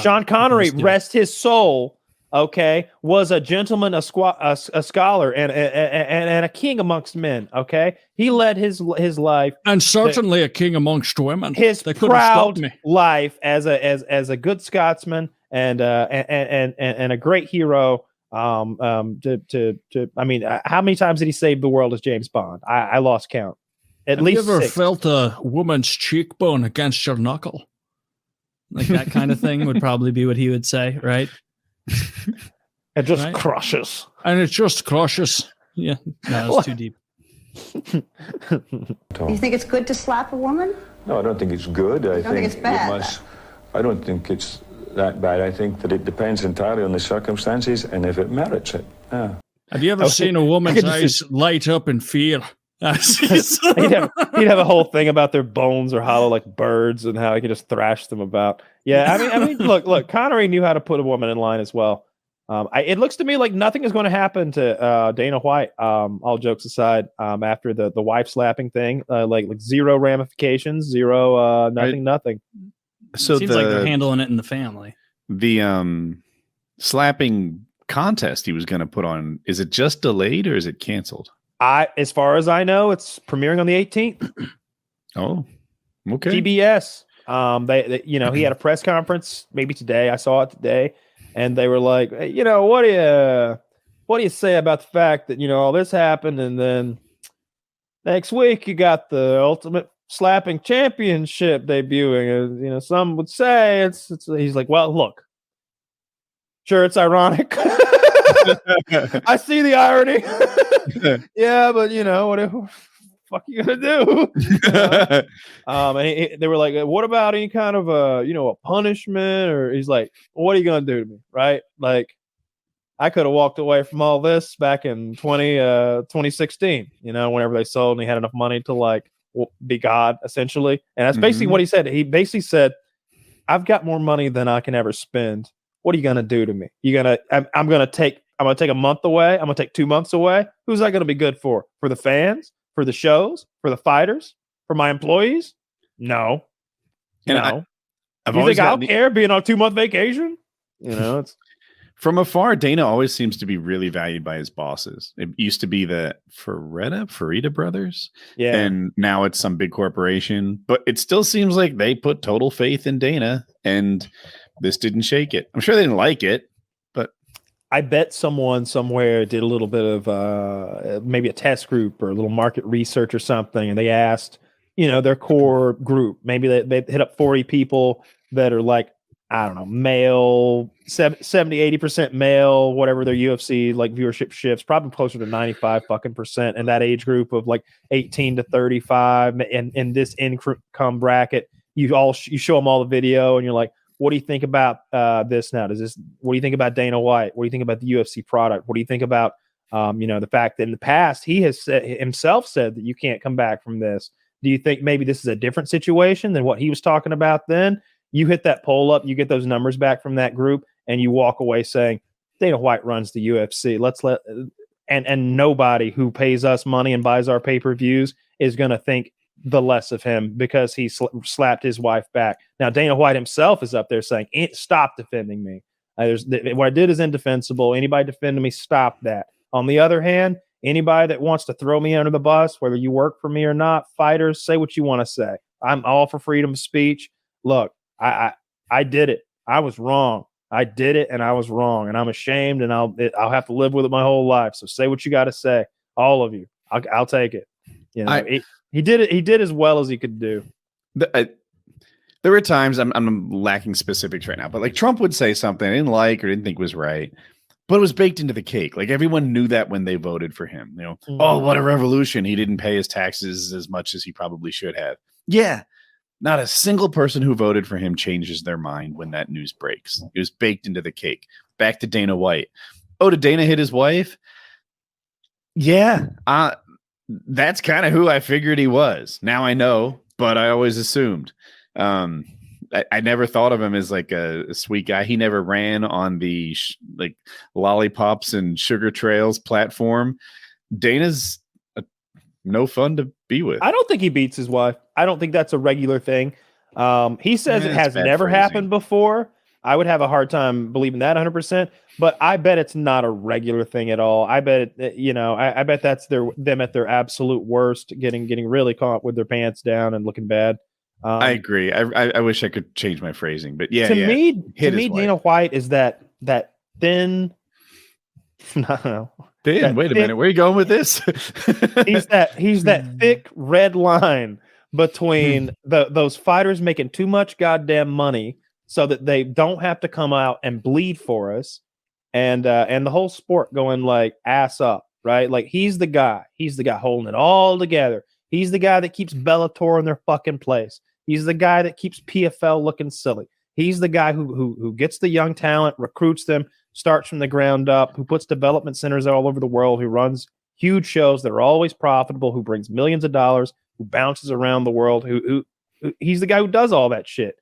Sean Connery, rest his soul, okay, was a gentleman, a scholar, and a king amongst men, okay? He led his life. And certainly a king amongst women. His proud life as a good Scotsman and a great hero. I mean, how many times did he save the world as James Bond? I lost count. Have you ever felt a woman's cheekbone against your knuckle? Like that kind of thing would probably be what he would say, right? It just crushes. And it just crushes. Yeah, no, it's too deep. You think it's good to slap a woman? No, I don't think it's good. I think it's bad. I don't think it's that bad. I think that it depends entirely on the circumstances and if it merits it. Yeah. Have you ever seen a woman's eyes light up in fear? he'd have a whole thing about their bones are hollow like birds and how he could just thrash them about. Yeah, I mean, look, Connery knew how to put a woman in line as well. It looks to me like nothing is going to happen to Dana White. All jokes aside, after the wife slapping thing, like zero ramifications, zero nothing. So it seems like they're handling it in the family. The slapping contest he was going to put on, is it just delayed or is it canceled? As far as I know, it's premiering on the 18th. Oh, okay. PBS. He had a press conference maybe today. I saw it today, and they were like, hey, what do you say about the fact that all this happened, and then next week you got the Ultimate Slapping Championship debuting? Some would say it's. He's like, well, look, sure, it's ironic. I see the irony. Yeah, but what the fuck you gonna do? And they were like, what about any kind of a punishment? Or he's like, what are you gonna do to me? Right? Like, I could have walked away from all this back in 2016, whenever they sold and he had enough money to be God, essentially. And that's basically what he said. He basically said, I've got more money than I can ever spend. What are you gonna do to me? I'm gonna take a month away. I'm gonna take 2 months away. Who's that gonna be good for? For the fans? For the shows? For the fighters? For my employees? No. And you think I'll care being on a 2-month vacation? It's from afar. Dana always seems to be really valued by his bosses. It used to be the Farida brothers. Yeah. And now it's some big corporation. But it still seems like they put total faith in Dana, and this didn't shake it. I'm sure they didn't like it, but I bet someone somewhere did a little bit of maybe a test group or a little market research or something, and they asked, their core group. Maybe they hit up 40 people that are like, I don't know, male, 70-80% male, whatever their UFC viewership shifts, probably closer to 95% in that age group of 18 to 35, and in this income bracket. You show them all the video, and you're like, what do you think about this now? What do you think about Dana White? What do you think about the UFC product? What do you think about the fact that in the past he has himself said that you can't come back from this? Do you think maybe this is a different situation than what he was talking about then? You hit that poll up, you get those numbers back from that group, and you walk away saying, Dana White runs the UFC. And nobody who pays us money and buys our pay-per-views is going to think the less of him because he slapped his wife back. Now, Dana White himself is up there saying, stop defending me. What I did is indefensible. Anybody defending me, stop that. On the other hand, anybody that wants to throw me under the bus, whether you work for me or not, fighters, say what you want to say. I'm all for freedom of speech. Look, I did it. I was wrong. I did it, and I was wrong, and I'm ashamed, and I'll have to live with it my whole life. So say what you got to say, all of you. I'll take it. He did it. He did as well as he could do. There were times I'm lacking specifics right now, but Trump would say something I didn't like or didn't think was right, but it was baked into the cake. Everyone knew that when they voted for him. Oh, what a revolution! He didn't pay his taxes as much as he probably should have. Yeah. Not a single person who voted for him changes their mind when that news breaks. It was baked into the cake. Back to Dana White. Oh, did Dana hit his wife? Yeah. That's kind of who I figured he was. Now I know, but I always assumed. I never thought of him as a sweet guy. He never ran on the lollipops and sugar trails platform. Dana's no fun to be with. I don't think he beats his wife. I don't think that's a regular thing. He says it has never happened before. I would have a hard time believing that 100%. But I bet it's not a regular thing at all. I bet I bet that's them at their absolute worst, getting really caught with their pants down and looking bad. I agree. I wish I could change my phrasing, but yeah. To me, Hit his wife. Dana White is that thin. No. Dan, wait a minute. Where are you going with this? he's that thick red line between those fighters making too much goddamn money so that they don't have to come out and bleed for us, and the whole sport going like ass up, right? Like he's the guy holding it all together. He's the guy that keeps Bellator in their fucking place. He's the guy that keeps PFL looking silly. He's the guy who gets the young talent, recruits them, starts from the ground up, who puts development centers all over the world, who runs huge shows that are always profitable, who brings millions of dollars, who bounces around the world, who he's the guy who does all that shit.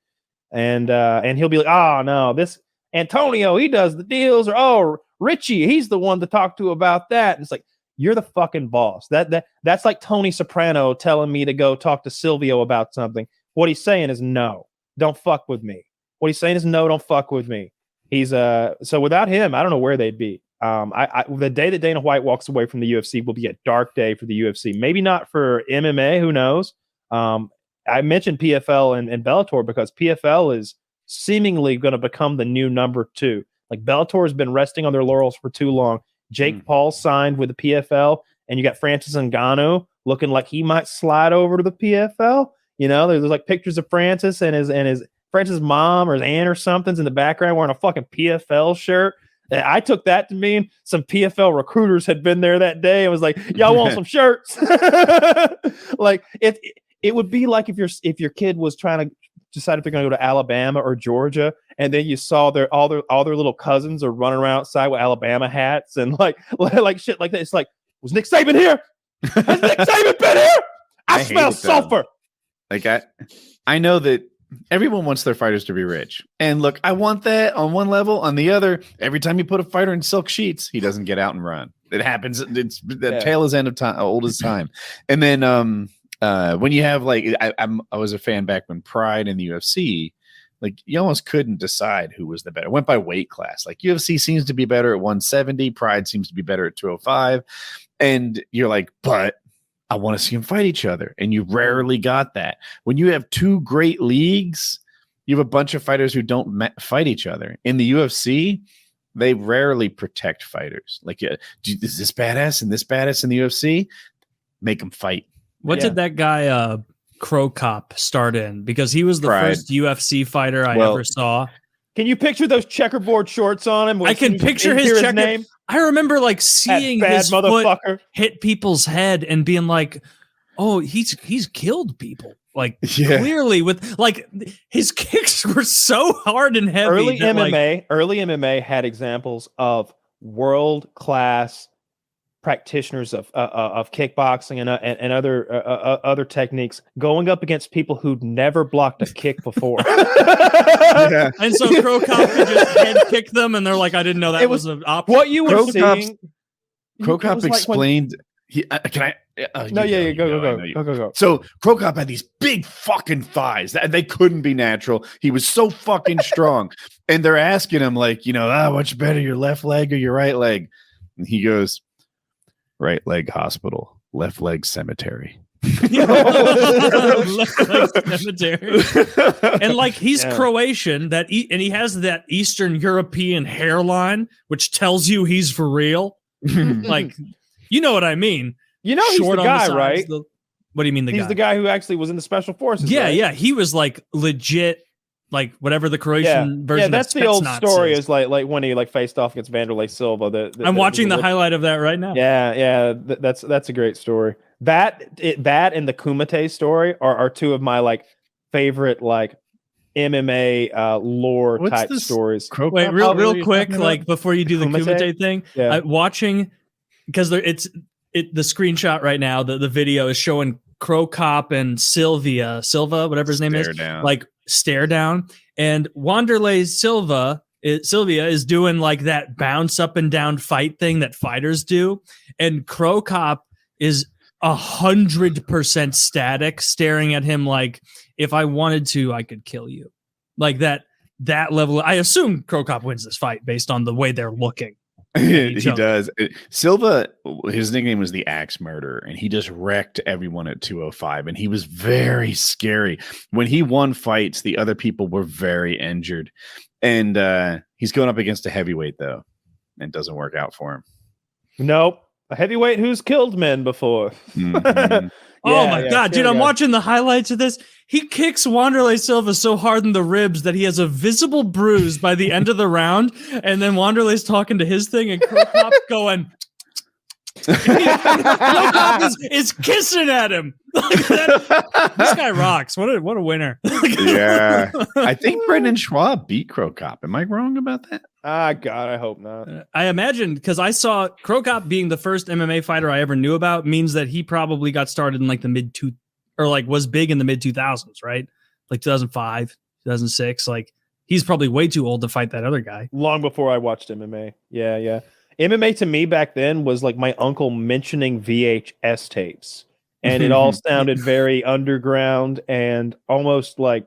And he'll be like, oh no, this Antonio, he does the deals, or oh, Richie, he's the one to talk to about that. And it's like, you're the fucking boss. That's like Tony Soprano telling me to go talk to Silvio about something. What he's saying is no, don't fuck with me. What he's saying is no, don't fuck with me. He's so without him, I don't know where they'd be. The day that Dana White walks away from the UFC will be a dark day for the UFC. Maybe not for MMA, who knows? I mentioned PFL and Bellator because PFL is seemingly going to become the new number 2. Like Bellator has been resting on their laurels for too long. Jake Paul signed with the PFL, and you got Francis Ngannou looking like he might slide over to the PFL. You know, there's like pictures of Francis and his Francis' mom or his aunt or something's in the background wearing a fucking PFL shirt. I took that to mean some PFL recruiters had been there that day and was like, y'all want some shirts? Like it would be like if your kid was trying to decide if they're going to go to Alabama or Georgia, and then you saw all their little cousins are running around outside with Alabama hats and like shit like that. It's like, was Nick Saban here? Has Nick Saban been here? I smell sulfur. Like I know that everyone wants their fighters to be rich. And look, I want that on one level. On the other, every time you put a fighter in silk sheets, he doesn't get out and run. It happens. It's the tail is end of time, old as time. And then when you have like, I was a fan back when Pride in the UFC, like you almost couldn't decide who was the better. It went by weight class. Like UFC seems to be better at 170. Pride seems to be better at 205. And you're like, but I want to see them fight each other. And you rarely got that. When you have two great leagues, you have a bunch of fighters who don't fight each other. In the UFC, they rarely protect fighters. Like, is this badass and this badass in the UFC? Make them fight. What did that guy, Cro Cop, start in? Because he was the first UFC fighter I ever saw. Can you picture those checkerboard shorts on him? I can picture his name. I remember like seeing his foot hit people's head and being like, "Oh, he's killed people." Like clearly with like his kicks were so hard and heavy. Early MMA had examples of world-class practitioners of kickboxing and other techniques going up against people who'd never blocked a kick before. And so Cro Cop could just head kick them, and they're like, "I didn't know that was an option." What you were seeing, Cro Cop explained. Go. So Cro Cop had these big fucking thighs that they couldn't be natural. He was so fucking strong, and they're asking him like, what's better, your left leg or your right leg? And he goes, right leg hospital, left leg cemetery. Left leg cemetery. And like he's Croatian, and he has that Eastern European hairline, which tells you he's for real. Like, you know what I mean? You know, he's the guy, right? What do you mean He's the guy who actually was in the special forces. Yeah, right? yeah. He was like legit, like whatever the Croatian version. Yeah, that's the old story. Is like when he like faced off against Vanderlei Silva. I'm watching the highlight of that right now. Yeah. That's a great story. That and the Kumite story are two of my like favorite like MMA lore type stories. Wait, real quick, like before you do the Kumite thing, watching because the screenshot right now, the video is showing Cro Cop and Silva, whatever his name is, like stare down, and Wanderlei Sylvia is doing like that bounce up and down fight thing that fighters do, and Cro Cop is 100% static, staring at him like, if I wanted to, I could kill you. Like that that level. I assume Cro Cop wins this fight based on the way they're looking. He does. Silva, his nickname was the Axe Murderer, and he just wrecked everyone at 205. And he was very scary. When he won fights, the other people were very injured. And he's going up against a heavyweight, though, and it doesn't work out for him. Nope. A heavyweight who's killed men before. Mm-hmm. Oh my God, dude, I'm watching the highlights of this. He kicks Wanderlei Silva so hard in the ribs that he has a visible bruise by the end of the round. And then Wanderlei's talking to his thing and Cro Cop's going. Cro Cop is kissing at him. This guy rocks. What a winner. Yeah. I think Brendan Schwab beat Cro Cop. Am I wrong about that? God, I hope not. I imagine, because I saw Cro Cop being the first MMA fighter I ever knew about means that he probably got started in like the was big in the mid 2000s, right? Like 2005, 2006. Like he's probably way too old to fight that other guy. Long before I watched MMA. Yeah. MMA to me back then was like my uncle mentioning VHS tapes. And it all sounded very underground and almost like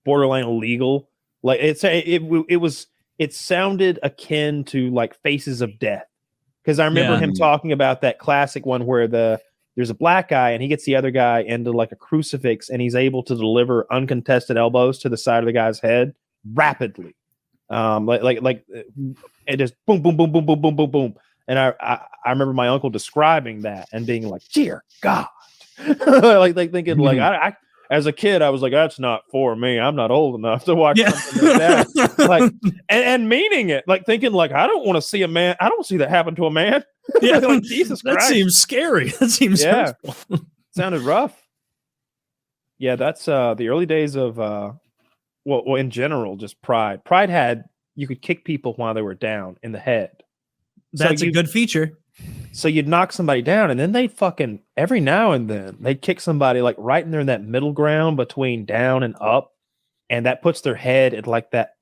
borderline illegal. Like it sounded akin to like Faces of Death. Because I remember him talking about that classic one where there's a black guy and he gets the other guy into like a crucifix and he's able to deliver uncontested elbows to the side of the guy's head rapidly. Like it just boom, boom, boom, boom, boom, boom, boom, boom. And I remember my uncle describing that and being like, dear God. like thinking like I as a kid, I was like, that's not for me. I'm not old enough to watch something like that. Like, and meaning it, like thinking like, I don't want to see a man. I don't see that happen to a man. Yeah, like, Jesus Christ. That seems scary. That seems sounded rough. Yeah, that's the early days of well, in general, just Pride. Pride had you could kick people while they were down in the head. That's a good feature. So you'd knock somebody down, and then they'd fucking every now and then they'd kick somebody like right in there in that middle ground between down and up, and that puts their head at like that.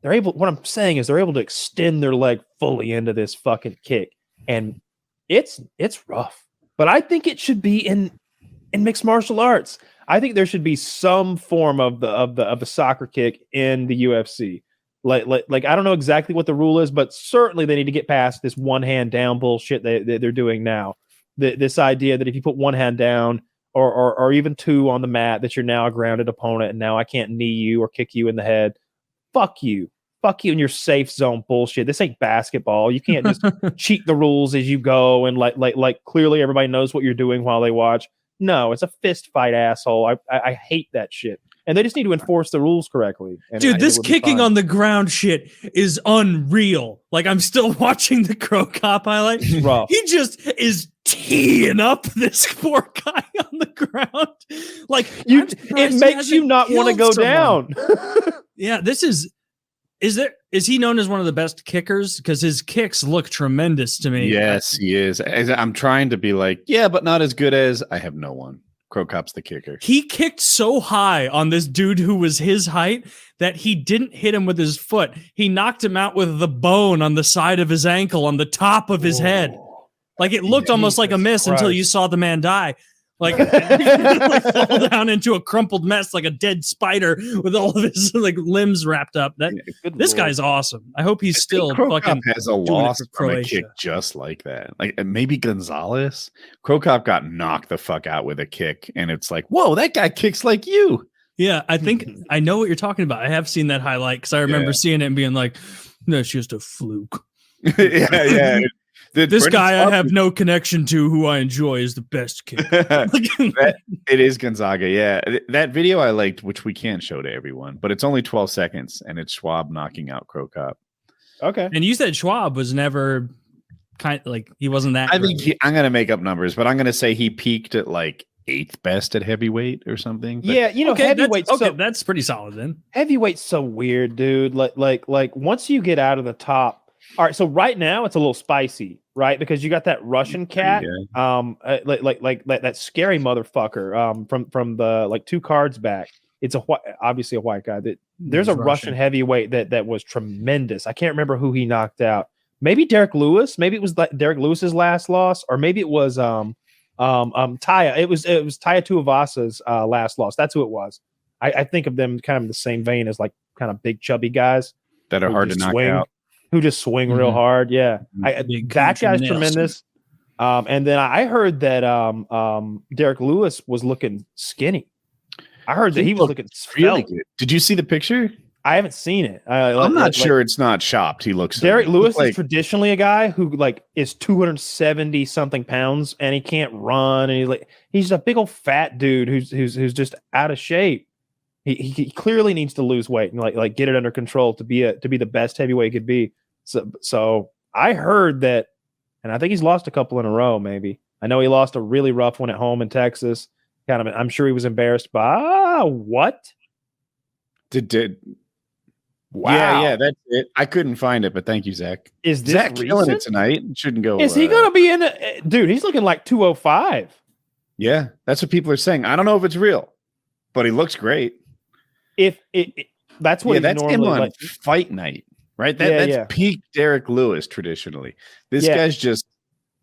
They're able. What I'm saying is they're able to extend their leg fully into this fucking kick, and it's rough. But I think it should be in mixed martial arts. I think there should be some form of the soccer kick in the UFC. Like I don't know exactly what the rule is, but certainly they need to get past this one hand down bullshit they're doing now. This idea that if you put one hand down or even two on the mat, that you're now a grounded opponent and now I can't knee you or kick you in the head. Fuck you in your safe zone bullshit. This ain't basketball. You can't just cheat the rules as you go and like clearly everybody knows what you're doing while they watch. No, it's a fist fight, asshole. I hate that shit. And they just need to enforce the rules correctly. Dude, this kicking on the ground shit is unreal. Like, I'm still watching the Cro Cop highlight. He just is teeing up this poor guy on the ground. Like, it makes you not want to go down. Yeah, is he known as one of the best kickers? Because his kicks look tremendous to me. Yes, he is. I'm trying to be like, yeah, but not as good as I have no one. Cro Cop's the kicker. He kicked so high on this dude who was his height that he didn't hit him with his foot. He knocked him out with the bone on the side of his ankle on the top of his head. Like it looked almost like a miss until you saw the man die. Like, like fall down into a crumpled mess like a dead spider with all of his like limbs wrapped up. This guy's awesome. I hope he's still fucking has a loss from a kick just like that. Like maybe Gonzalez. Cro Cop got knocked the fuck out with a kick, and it's like, whoa, that guy kicks like you. Yeah, I think I know what you're talking about. I have seen that highlight because I remember seeing it and being like, that's just a fluke. yeah. This guy I have no connection to who I enjoy is the best kid. It is Gonzaga, yeah. That video I liked, which we can't show to everyone, but it's only 12 seconds, and it's Schwab knocking out Cro Cop. Okay. And you said Schwab was never he wasn't that. I think I'm going to make up numbers, but I'm going to say he peaked at like 8th best at heavyweight or something. But, yeah, heavyweight. That's pretty solid then. Heavyweight's so weird, dude. Like once you get out of the top. All right, so right now it's a little spicy, right? Because you got that Russian cat, like that scary motherfucker, from the like 2 cards back. It's obviously a white guy. There's a Russian heavyweight that was tremendous. I can't remember who he knocked out. Maybe Derek Lewis. Maybe it was Derek Lewis's last loss, or maybe it was Taya. It was Taya Tuivasa's last loss. That's who it was. I think of them kind of in the same vein as like kind of big chubby guys that are hard to knock out. Who just swing real hard. Yeah, that guy's tremendous. And then I heard that Derek Lewis was looking skinny. I heard that he was looking really good. Did you see the picture? I haven't seen it. I'm not sure it's not chopped. He looks. Derek Lewis is traditionally a guy who is 270 something pounds and he can't run, and he's a big old fat dude who's just out of shape. He clearly needs to lose weight and get it under control to be the best heavyweight he could be. So I heard that, and I think he's lost a couple in a row. Maybe I know he lost a really rough one at home in Texas. I'm sure he was embarrassed by what? Wow. Yeah, that's it. I couldn't find it, but thank you, Zach. Is this Zach killing it tonight? Shouldn't go. Is he going to be in it? Dude, he's looking like 205. Yeah, that's what people are saying. I don't know if it's real, but he looks great. That's what that's him on fight night, right? That's peak Derek Lewis traditionally. This guy's just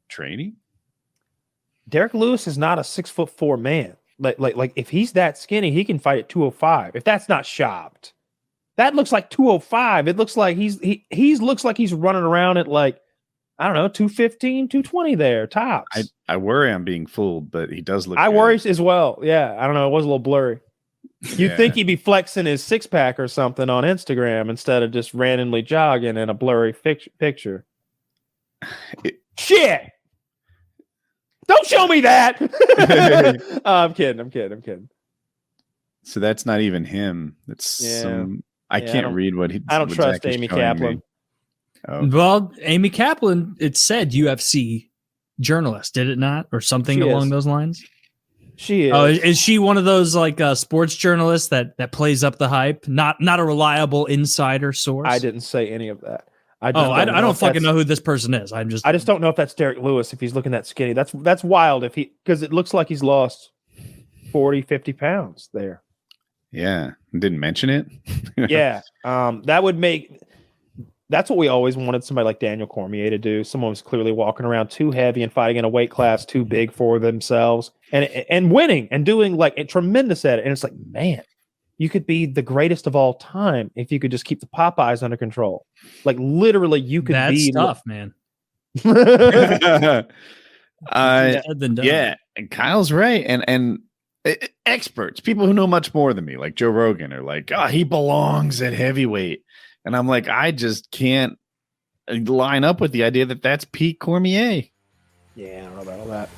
training. Derek Lewis is not a 6'4" man. Like if he's that skinny, he can fight at 205. If that's not shopped, that looks like 205. It looks like he looks like he's running around at I don't know, 215, 220 there tops. I worry I'm being fooled, but he does look. I worry as well. Yeah, I don't know. It was a little blurry. You'd think he'd be flexing his six pack or something on Instagram instead of just randomly jogging in a blurry picture. Shit. Don't show me that. I'm kidding. So that's not even him. That's I can't read what he. I don't trust Amy Kaplan. Oh. Well, Amy Kaplan, it said UFC journalist, did it not, or something along those lines? She is. Oh, is she one of those sports journalists that plays up the hype? Not a reliable insider source. I didn't say any of that. I don't fucking know who this person is. I just don't know if that's Derek Lewis if he's looking that skinny. That's wild because it looks like he's lost 40, 50 pounds there. Yeah, didn't mention it. Yeah, that would make. That's what we always wanted somebody like Daniel Cormier to do. Someone who's clearly walking around too heavy and fighting in a weight class too big for themselves and winning and doing tremendous at it. And it's like, man, you could be the greatest of all time if you could just keep the Popeyes under control. Like literally, you could be tough, man. Yeah, and Kyle's right, and experts, people who know much more than me, like Joe Rogan, are like, oh, he belongs at heavyweight. And I'm like, I just can't line up with the idea that that's Pete Cormier. Yeah, I don't know about all that.